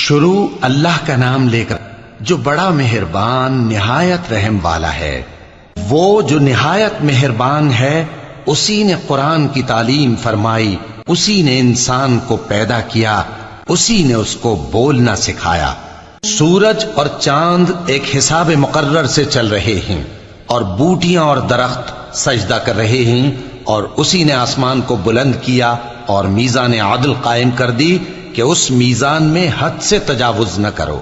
شروع اللہ کا نام لے کر جو بڑا مہربان نہایت رحم والا ہے۔ وہ جو نہایت مہربان ہے اسی نے قرآن کی تعلیم فرمائی، اسی نے انسان کو پیدا کیا، اسی نے اس کو بولنا سکھایا۔ سورج اور چاند ایک حساب مقرر سے چل رہے ہیں اور بوٹیاں اور درخت سجدہ کر رہے ہیں، اور اسی نے آسمان کو بلند کیا اور میزان عدل قائم کر دی کہ اس میزان میں حد سے تجاوز نہ کرو،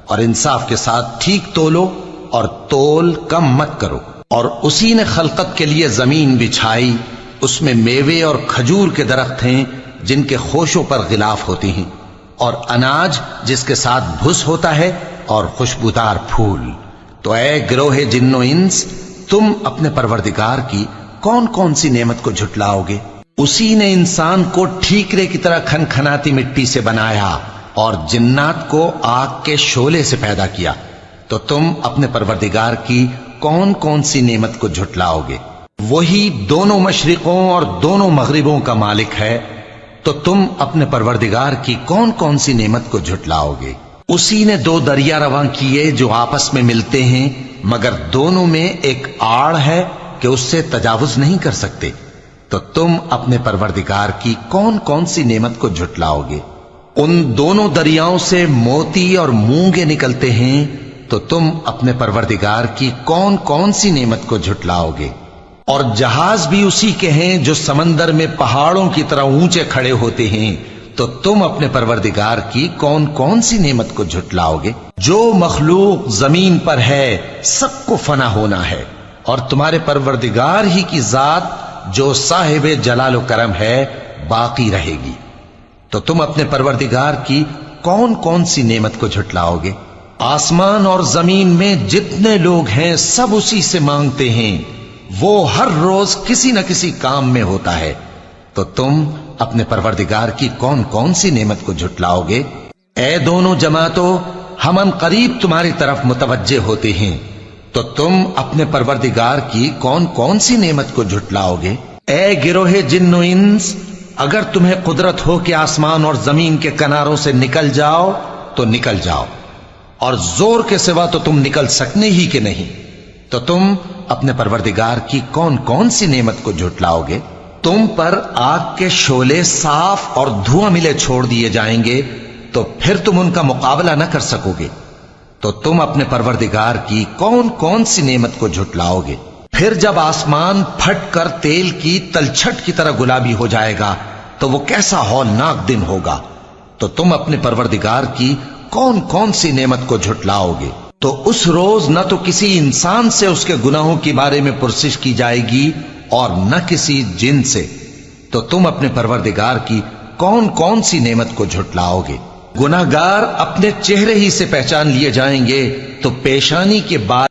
اور انصاف کے ساتھ ٹھیک تولو اور تول کم مت کرو۔ اور اسی نے خلقت کے لیے زمین بچھائی، اس میں میوے اور کھجور کے درخت ہیں جن کے خوشوں پر غلاف ہوتی ہیں، اور اناج جس کے ساتھ بھس ہوتا ہے، اور خوشبودار پھول۔ تو اے گروہ جن و انس، تم اپنے پروردگار کی کون کون سی نعمت کو جھٹلاؤ گے؟ اسی نے انسان کو ٹھیکرے کی طرح کھنکھناتی مٹی سے بنایا اور جنات کو آگ کے شعلے سے پیدا کیا، تو تم اپنے پروردگار کی کون کون سی نعمت کو جھٹلاؤ گے؟ وہی دونوں مشرقوں اور دونوں مغربوں کا مالک ہے، تو تم اپنے پروردگار کی کون کون سی نعمت کو جھٹلاؤ گے؟ اسی نے دو دریا رواں کیے جو آپس میں ملتے ہیں، مگر دونوں میں ایک آڑ ہے کہ اس سے تجاوز نہیں کر سکتے، تو تم اپنے پروردگار کی کون کون سی نعمت کو جھٹلاؤ گے؟ ان دونوں دریاؤں سے موتی اور مونگے نکلتے ہیں، تو تم اپنے پروردگار کی کون کون سی نعمت کو جھٹلاؤ گے؟ اور جہاز بھی اسی کے ہیں جو سمندر میں پہاڑوں کی طرح اونچے کھڑے ہوتے ہیں، تو تم اپنے پروردگار کی کون کون سی نعمت کو جھٹلاؤ گے؟ جو مخلوق زمین پر ہے سب کو فنا ہونا ہے، اور تمہارے پروردگار ہی کی ذات جو صاحب جلال و کرم ہے باقی رہے گی۔ تو تم اپنے پروردگار کی کون کون سی نعمت کو جھٹلاؤ گے؟ آسمان اور زمین میں جتنے لوگ ہیں سب اسی سے مانگتے ہیں، وہ ہر روز کسی نہ کسی کام میں ہوتا ہے، تو تم اپنے پروردگار کی کون کون سی نعمت کو جھٹلاؤ گے؟ اے دونوں جماعتوں، ہم ان قریب تمہاری طرف متوجہ ہوتے ہیں، تو تم اپنے پروردگار کی کون کون سی نعمت کو جھٹلاؤ گے؟ اے گروہ جن و انس، اگر تمہیں قدرت ہو کہ آسمان اور زمین کے کناروں سے نکل جاؤ تو نکل جاؤ، اور زور کے سوا تو تم نکل سکنے ہی کہ نہیں، تو تم اپنے پروردگار کی کون کون سی نعمت کو جھٹلاؤ گے؟ تم پر آگ کے شعلے صاف اور دھواں ملے چھوڑ دیے جائیں گے، تو پھر تم ان کا مقابلہ نہ کر سکو گے، تو تم اپنے پروردگار کی کون کون سی نعمت کو جھٹلاؤ گے؟ پھر جب آسمان پھٹ کر تیل کی تلچھٹ کی طرح گلابی ہو جائے گا تو وہ کیسا ہولناک دن ہوگا، تو تم اپنے پروردگار کی کون کون سی نعمت کو جھٹلاؤ گے؟ تو اس روز نہ تو کسی انسان سے اس کے گناہوں کے بارے میں پرسش کی جائے گی اور نہ کسی جن سے، تو تم اپنے پروردگار کی کون کون سی نعمت کو جھٹلاؤ گے؟ گناہگار اپنے چہرے ہی سے پہچان لیے جائیں گے، تو پیشانی کے بعد